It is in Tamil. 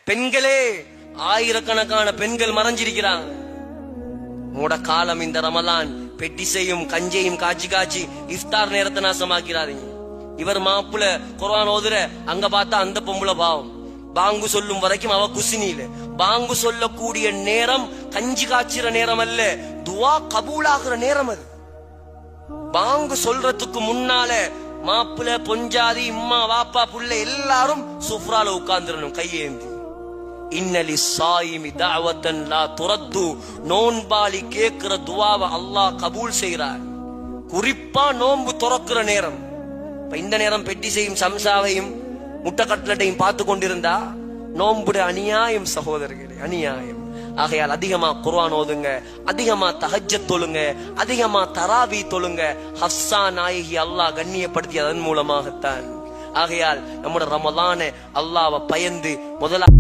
பெண்களே, ஆயிரக்கணக்கான பெண்கள் மறைஞ்சிருக்கிறாங்க. உங்களோட காலம் இந்த ரமலான் பெட்டிசையும் கஞ்சையும் காய்ச்சி காய்ச்சி இஃப்தார் நேரத்தை நாசமாக்கிறாதீங்க. இவர் மாப்புல குர்ஆன் ஓதுற, அங்க பார்த்தா அந்த பொம்பளை பாவம் பாங்கு சொல்லும் வரைக்கும் அவ குசினியில. பாங்கு சொல்லக்கூடிய நேரம் கஞ்சி காய்ச்சிற நேரம் அல்ல, துவா கபூலாகிற நேரம் அது. பாங்கு சொல்றதுக்கு முன்னால மாப்புல பொஞ்சாதி இம்மா வாப்பா புள்ள எல்லாரும் சுஃப்ரால உட்கார்ந்துடணும் கையேந்தி. இன்னலி சாயிமி தஅவத்தன் லா துரத்து, நோன்பாளி கேட்கிற துவாவை அல்லாஹ் கபூல் செய்கிறார். குறிப்பா நோன்பு துறக்கிற நேரம். இந்த நேரம் பெட்டி செய்யும் சம்சாவையும் முட்டை கட்லட்டையும் பார்த்து கொண்டிருந்தா நோன்புட அநியாயம் சகோதரர்களே, அநியாயம். ஆகையால் அதிகமா குர்ஆன் ஓதுங்க, அதிகமா தஹஜ்ஜத் தொழுங்க, அதிகமா தராவி தொழுங்க. ஹஃப்ஸா நாயகி அல்லாஹ் கண்ணியப்படுத்தி அதன் மூலமாகத்தான். ஆகையால் நம்முடைய ரமலானை அல்லாஹ்வை பயந்து முதல்ல